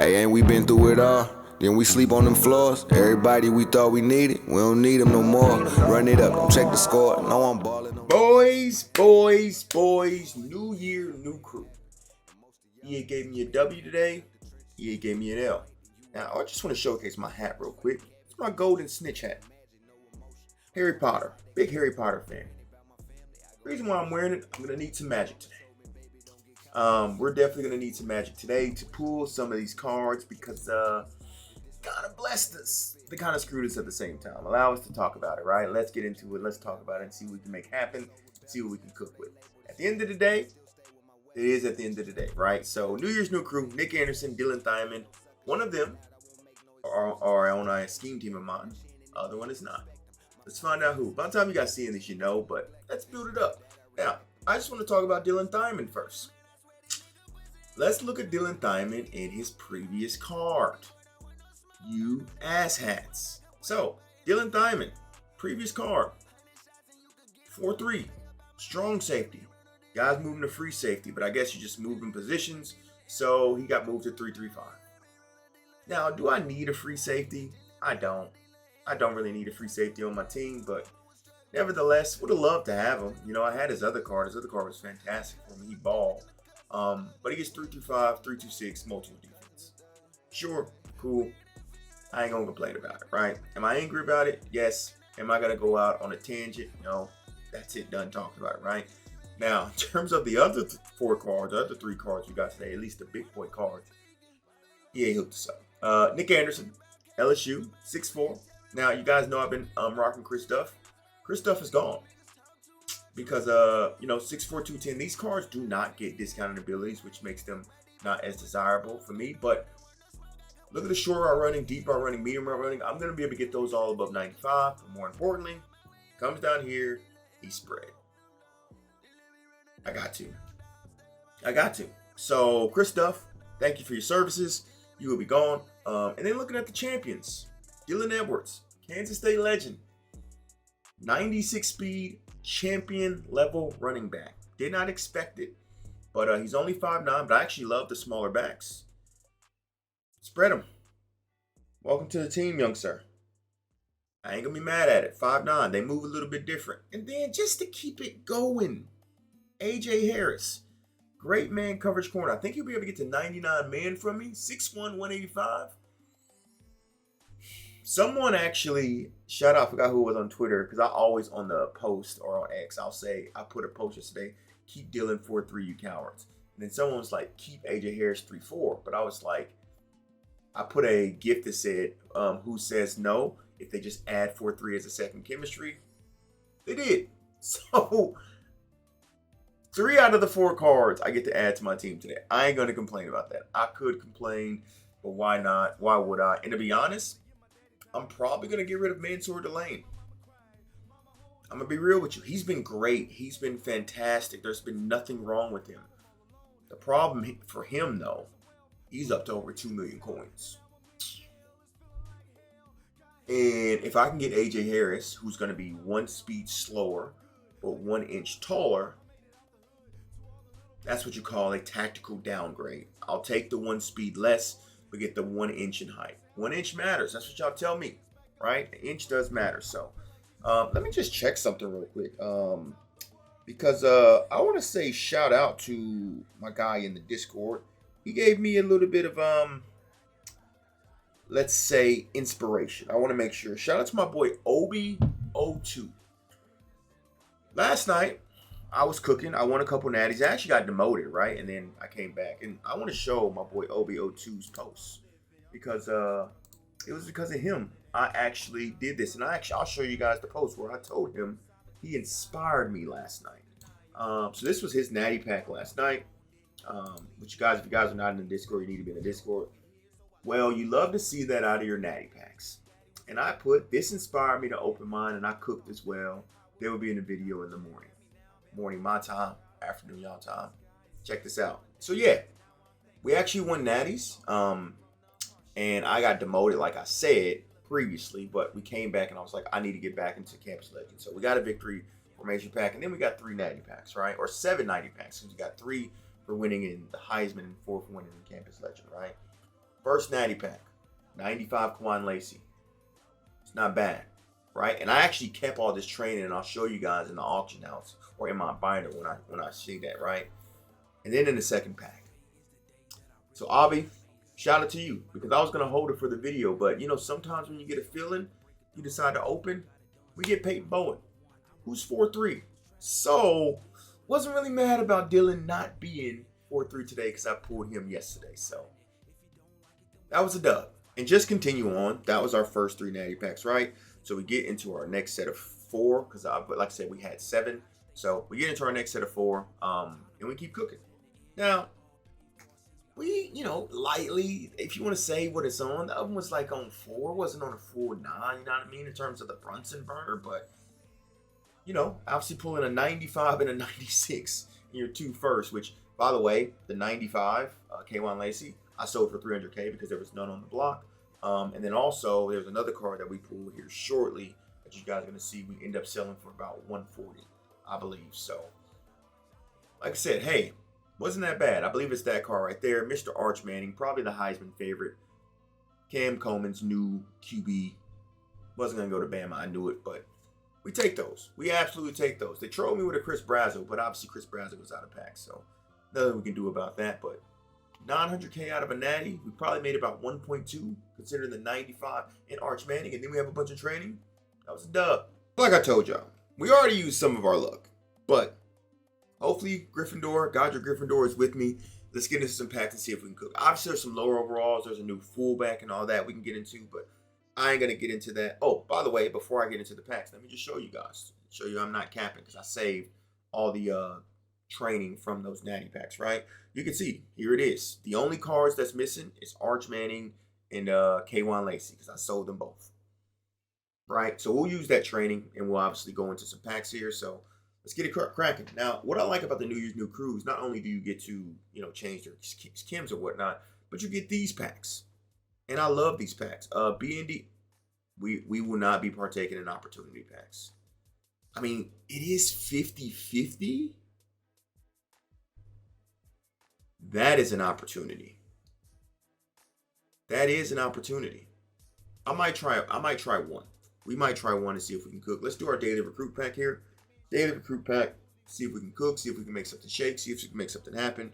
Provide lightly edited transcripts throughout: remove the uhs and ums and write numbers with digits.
Hey, ain't we been through it all? Then we sleep on them floors. Everybody we thought we needed, we don't need them no more. Run it up, don't check the score. No, I'm balling. Boys, new year, new crew. EA gave me a W today. EA gave me an L. Now, I just want to showcase my hat real quick. It's my golden snitch hat. Harry Potter. Big Harry Potter fan. The reason why I'm wearing it, I'm going to need some magic today. We're definitely going to need some magic today to pull some of these cards because God blessed us. They kind of screwed us at the same time. Allow us to talk about it, right? Let's get into it. Let's talk about it and see what we can make happen. See what we can cook with. At the end of the day, it is at the end of the day, right? So, New Year's new crew, Nick Anderson, Dylan Thyman. One of them are on a scheme team of mine. The other one is not. Let's find out who. By the time you guys seeing this, you know, but let's build it up. Now, I just want to talk about Dylan Thyman first. Let's look at Dylan Thyman in his previous card. You asshats. So, Dylan Thyman, previous card. 4-3. Strong safety. Guys moving to free safety, but I guess you just moved in positions, so he got moved to 3-3-5. Now, do I need a free safety? I don't. I don't really need a free safety on my team, but nevertheless, would have loved to have him. You know, I had his other card. His other card was fantastic for me. He balled. But he gets 3-3-5, 3-2-6, multiple defense. Sure, cool. I ain't gonna complain about it, right? Am I angry about it? Yes. Am I gonna go out on a tangent? No. That's it, done talking about it, right? Now, in terms of the other four cards, the other three cards we got today, at least the big boy cards, he ain't hooked us up. Nick Anderson, LSU, 6'4". Now, you guys know I've been rocking Chris Duff. Chris Duff is gone. Because, 6'4", 210, these cards do not get discounted abilities, which makes them not as desirable for me. But look at the short route running, deep route running, medium route running. I'm going to be able to get those all above 95. But more importantly, comes down here, he's spread. I got to. So, Chris Duff, thank you for your services. You will be gone. And then looking at the champions, Dylan Edwards, Kansas State legend, 96 speed, champion level running back. Did not expect it, but he's only 5'9", but I actually love the smaller backs. Spread him. Welcome to the team, young sir. I ain't gonna be mad at it. 5'9", they move a little bit different. And then just to keep it going, AJ Harris, great man coverage corner. I think he'll be able to get to 99 man from me. 6'1", 185. Someone actually, shout out, I forgot who it was on Twitter, because I always on the post or on X, I'll say, I put a post yesterday, keep Dylan 4-3, you cowards. And then someone was like, keep AJ Harris 3-4. But I was like, I put a GIF that said, who says no if they just add 4-3 as a second chemistry? They did. So, 3 out of the 4 cards I get to add to my team today. I ain't going to complain about that. I could complain, but why not? Why would I? And to be honest, I'm probably going to get rid of Mansour Delane. I'm going to be real with you. He's been great. He's been fantastic. There's been nothing wrong with him. The problem for him, though, he's up to over 2 million coins. And if I can get AJ Harris, who's going to be 1 speed slower, but 1 inch taller, that's what you call a tactical downgrade. I'll take the 1 speed less, but get the 1 inch in height. 1 inch matters. That's what y'all tell me, right? An inch does matter. So let me just check something real quick. Because I want to say shout out to my guy in the Discord. He gave me a little bit of, let's say, inspiration. I want to make sure. Shout out to my boy Obi02. Last night, I was cooking. I won a couple natties. I actually got demoted, right? And then I came back. And I want to show my boy Obi02's posts. Because it was because of him I actually did this. And I'll show you guys the post where I told him he inspired me last night. So this was his natty pack last night. Which you guys, if you guys are not in the Discord, you need to be in the Discord. Well, you love to see that out of your natty packs. And I put, this inspired me to open mine, and I cooked as well. They will be in the video in the morning. Morning my time, afternoon y'all time. Check this out. So yeah, we actually won natties. And I got demoted, like I said previously, but we came back and I was like, I need to get back into Campus Legends. So we got a victory formation pack, and then we got 3 natty packs, right? Or 7 natty packs, because we got 3 for winning in the Heisman and 4 for winning in Campus Legend, right? First natty pack, 95 Kwan Lacey. It's not bad, right? And I actually kept all this training, and I'll show you guys in the auction house or in my binder when I see that, right? And then in the second pack. So Avi, shout out to you, because I was gonna hold it for the video, but you know, sometimes when you get a feeling, you decide to open. We get Peyton Bowen, who's 4-3. So wasn't really mad about Dylan not being 4-3 today because I pulled him yesterday. So that was a dub. And just continue on. That was our first 3 natty packs, right? So we get into our next set of 4, because like I said, we had 7. So we get into our next set of 4, and we keep cooking. Now, we, you know, lightly, if you want to say what it's on, the other one was like on 4, wasn't on a full 9, you know what I mean, in terms of the Brunson burner, but, you know, obviously pulling a 95 and a 96 in your 2 first, which, by the way, the 95, K1 Lacey, I sold for $300K because there was none on the block. And then also, there's another card that we pulled here shortly that you guys are going to see. We end up selling for about $140, I believe. So, like I said, hey, wasn't that bad. I believe it's that card right there. Mr. Arch Manning, probably the Heisman favorite. Cam Coleman's new QB. Wasn't going to go to Bama, I knew it, but we take those. We absolutely take those. They trolled me with a Chris Brazzell, but obviously Chris Brazzell was out of pack, so nothing we can do about that. But 900K out of a natty. We probably made about 1.2, considering the 95 in Arch Manning, and then we have a bunch of training. That was a dub. Like I told y'all, we already used some of our luck, but hopefully Gryffindor, Godric Gryffindor is with me. Let's get into some packs and see if we can cook. Obviously, there's some lower overalls. There's a new fullback and all that we can get into, but I ain't going to get into that. Oh, by the way, before I get into the packs, let me just show you guys. Show you I'm not capping because I saved all the training from those natty packs, right? You can see, here it is. The only cards that's missing is Arch Manning and K1 Lacey because I sold them both, right? So we'll use that training, and we'll obviously go into some packs here. So let's get it cracking. Now, what I like about the New Year's New Crews, not only do you get to, you know, change their skims or whatnot, but you get these packs. And I love these packs. B&D, we will not be partaking in opportunity packs. I mean, it is 50-50. That is an opportunity. That is an opportunity. I might try one. We might try one and see if we can cook. Let's do our daily recruit pack here. Daily recruit pack. See if we can cook. See if we can make something shake. See if we can make something happen.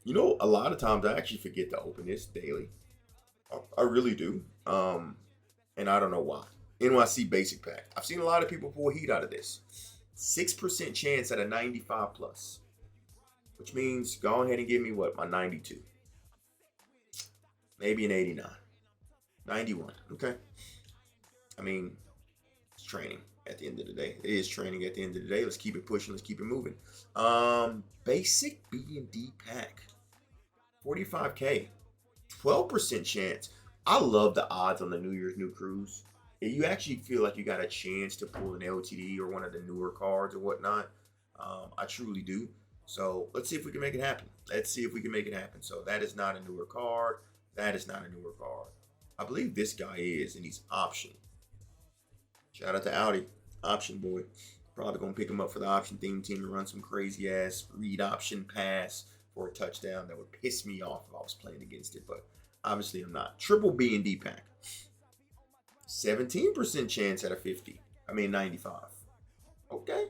You know, a lot of times I actually forget to open this daily. I really do. And I don't know why. NYC basic pack. I've seen a lot of people pull heat out of this. 6% chance at a 95 plus. Which means go ahead and give me what? My 92. Maybe an 89. 91. Okay. I mean, it's training at the end of the day. It is training at the end of the day. Let's keep it pushing. Let's keep it moving. Basic B&D pack. 45K. 12% chance. I love the odds on the New Year's New Crews. You actually feel like you got a chance to pull an LTD or one of the newer cards or whatnot. I truly do. So let's see if we can make it happen. Let's see if we can make it happen. So that is not a newer card. That is not a newer card. I believe this guy is, and he's option. Shout out to Audi, option boy. Probably going to pick him up for the option theme team and run some crazy ass read option pass for a touchdown. That would piss me off if I was playing against it, but obviously I'm not. Triple B&D pack. 17% chance at a 50. I mean 95. Okay.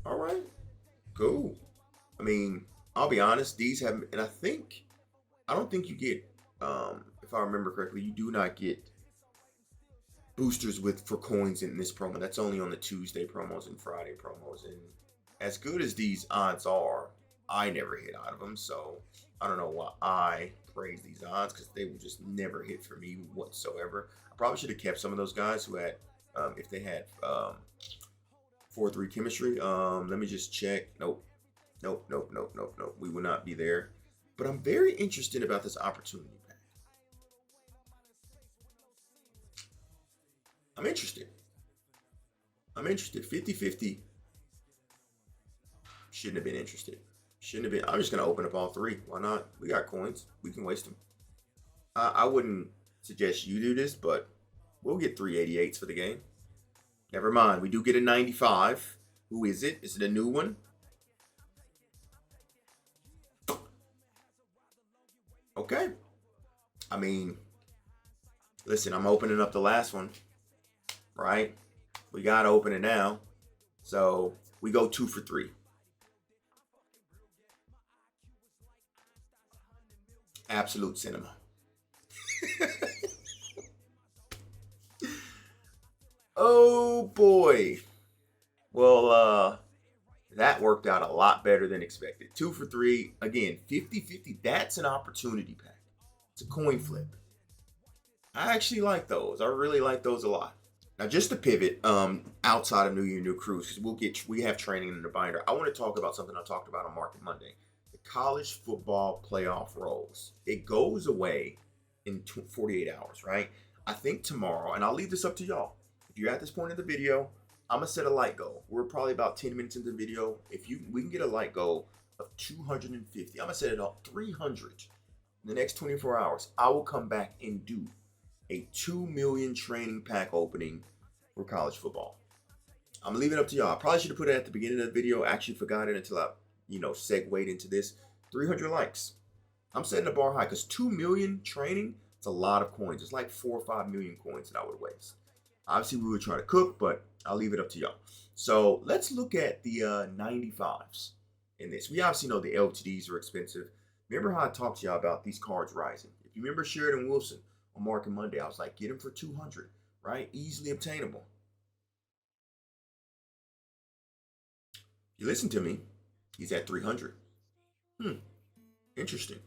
All right. Cool. I mean, I'll be honest, these have, and I don't think you get, if I remember correctly, you do not get boosters for coins in this promo. That's only on the Tuesday promos and Friday promos. And as good as these odds are, I never hit out of them. So I don't know why I praise these odds, because they will just never hit for me whatsoever. I probably should have kept some of those guys who had, if they had 4-3 chemistry. Let me just check. Nope. We will not be there. But I'm very interested about this opportunity pack. I'm interested. 50-50. Shouldn't have been interested. Shouldn't have been. I'm just going to open up all 3. Why not? We got coins. We can waste them. I wouldn't suggest you do this, but we'll get 388s for the game. Never mind. We do get a 95. Who is it? Is it a new one? Okay. I mean, listen, I'm opening up the last one, right? We got to open it now. So we go 2 for 3. Absolute cinema. Oh boy. Well, that worked out a lot better than expected. 2 for 3. Again, 50-50. That's an opportunity pack. It's a coin flip. I actually like those. I really like those a lot. Now, just to pivot, outside of New Year, New Cruise, because we have training in the binder. I want to talk about something I talked about on Market Monday: the college football playoff rolls. It goes away in 48 hours, right? I think tomorrow, and I'll leave this up to y'all. If you're at this point of the video, I'm gonna set a light goal. We're probably about 10 minutes into the video. If we can get a light goal of 250, I'm gonna set it up 300 in the next 24 hours. I will come back and do a 2 million training pack opening for college football. I'm gonna leave it up to y'all. I probably should have put it at the beginning of the video. I actually forgot it until I, segued into this. 300 likes. I'm setting the bar high because 2 million training, it's a lot of coins. It's like 4 or 5 million coins that I would waste. Obviously, we would try to cook, but I'll leave it up to y'all. So let's look at the 95s in this. We obviously know the LTDs are expensive. Remember how I talked to y'all about these cards rising? If you remember Sheridan Wilson on Market Monday, I was like, get him for 200, right? Easily obtainable. You listen to me, he's at 300. Interesting.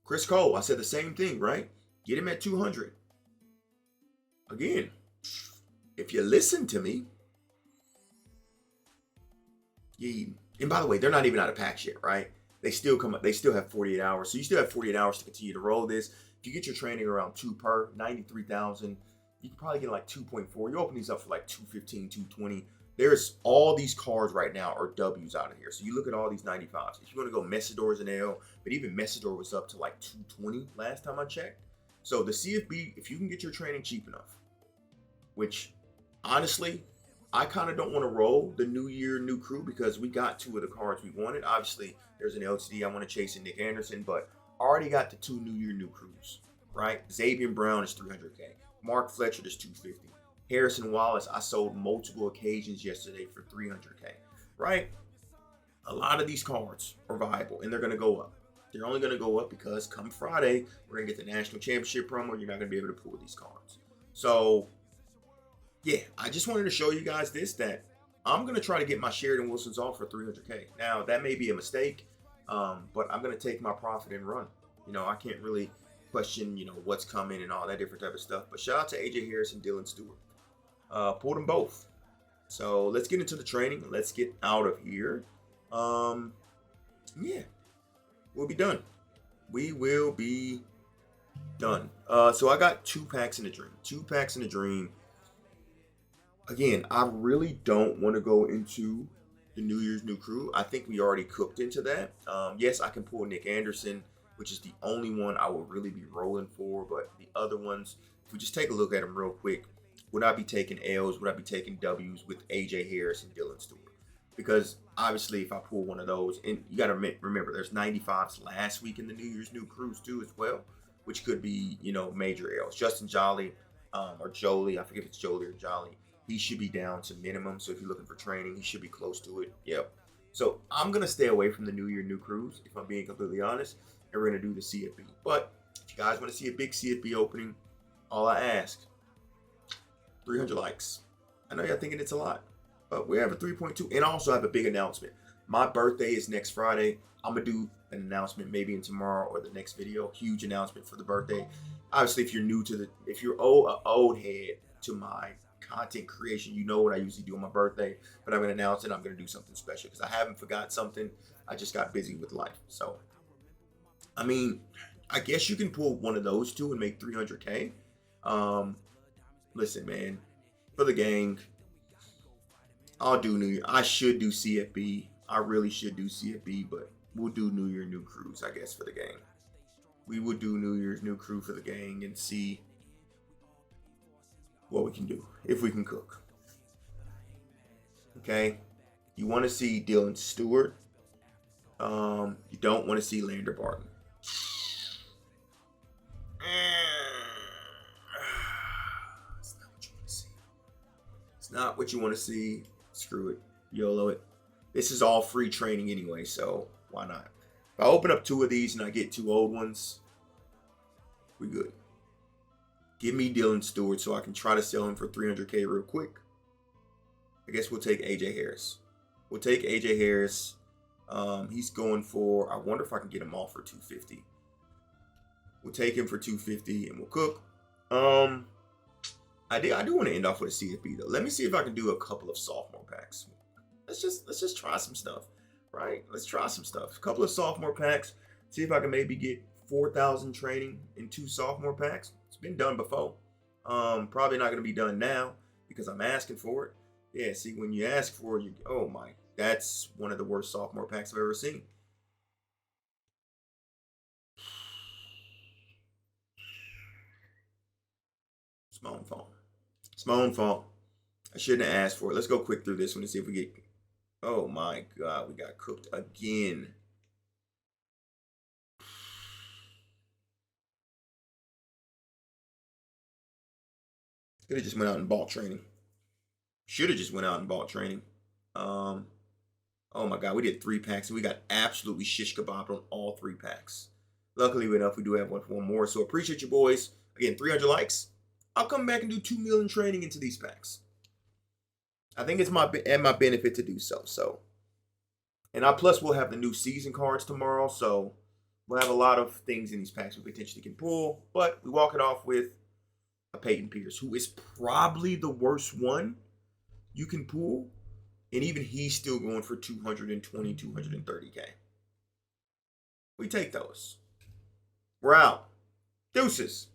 Chris Cole, I said the same thing, right? Get him at 200. Again, if you listen to me, and by the way, they're not even out of packs yet, right? They still have 48 hours. So you still have 48 hours to continue to roll this. If you get your training around 2 per, 93,000, you can probably get like 2.4. You open these up for like 215, 220. There's all these cards right now are W's out of here. So you look at all these 95s. If you want to go Messidor's an L, but even Messidor was up to like 220 last time I checked. So the CFB, if you can get your training cheap enough, which honestly, I kind of don't want to roll the New Year, New Crew because we got 2 of the cards we wanted. Obviously, there's an LTD I want to chase in Nick Anderson, but I already got the 2 New Year, New Crews, right? Xavier Brown is 300K. Mark Fletcher is 250. Harrison Wallace, I sold multiple occasions yesterday for 300K, right? A lot of these cards are viable, and they're going to go up. They're only going to go up because come Friday, we're going to get the National Championship promo. You're not going to be able to pull these cards. So, yeah, I just wanted to show you guys that I'm going to try to get my Sheridan Wilsons off for 300K. Now, that may be a mistake, but I'm going to take my profit and run. I can't really question, what's coming and all that different type of stuff. But shout out to AJ Harris and Dylan Stewart. Pulled them both. So let's get into the training. Let's get out of here. Yeah, we'll be done. We will be done. So I got 2 packs in the dream. 2 packs in the dream. Again, I really don't want to go into the New Year's New Crew. I think we already cooked into that. Yes, I can pull Nick Anderson, which is the only one I will really be rolling for. But the other ones, if we just take a look at them real quick, would I be taking L's? Would I be taking W's with AJ Harris and Dylan Stewart? Because obviously, if I pull one of those, and you got to remember, there's 95s last week in the New Year's New Cruise too as well, which could be, major L's. Justin Jolly or Jolie, I forget if it's Jolie or Jolly, he should be down to minimum. So if you're looking for training, he should be close to it. Yep. So I'm going to stay away from the New Year New Cruise, if I'm being completely honest, and we're going to do the CFB. But if you guys want to see a big CFB opening, all I ask, 300 likes. I know y'all thinking it's a lot, but we have a 3.2. And also I have a big announcement. My birthday is next Friday. I'm going to do an announcement maybe in tomorrow or the next video. Huge announcement for the birthday. Obviously, if you're old head to my content creation, you know what I usually do on my birthday, but I'm going to announce it. I'm going to do something special because I haven't forgot something. I just got busy with life. So, I mean, I guess you can pull one of those 2 and make 300K. Listen, man, for the gang, I'll do New Year. I should do CFB. I really should do CFB, but we'll do New Year, New Cruise, I guess, for the gang. We will do New Year's New Crew for the gang and see what we can do, if we can cook. Okay? You want to see Dylan Stewart. You don't want to see Lander Barton. not what you want to see, screw it. YOLO it. This is all free training anyway, so why not? If I open up 2 of these and I get 2 old ones, we good. Give me Dylan Stewart so I can try to sell him for 300K real quick. I guess we'll take AJ Harris. We'll take AJ Harris. He's going for, I wonder if I can get him off for 250. We'll take him for 250 and we'll cook. I do want to end off with a CFB though. Let me see if I can do a couple of sophomore packs. Let's just try some stuff, right? Let's try some stuff. A couple of sophomore packs. See if I can maybe get 4,000 training in 2 sophomore packs. It's been done before. Probably not going to be done now because I'm asking for it. Yeah, see, when you ask for it, oh my, that's one of the worst sophomore packs I've ever seen. It's my own fault. It's my own fault. I shouldn't have asked for it. Let's go quick through this one and see if we get, oh my God, we got cooked again. Could have just went out and bought training. Should have just went out and bought training. Oh my God, we did 3 packs and we got absolutely shish kebabbed on all 3 packs. Luckily enough, we do have one more. So appreciate you boys. Again, 300 likes. I'll come back and do 2 million training into these packs. I think it's at my benefit to do so. And plus we'll have the new season cards tomorrow. So we'll have a lot of things in these packs we potentially can pull. But we walk it off with a Peyton Pierce, who is probably the worst one you can pull. And even he's still going for 220, 230K. We take those. We're out. Deuces.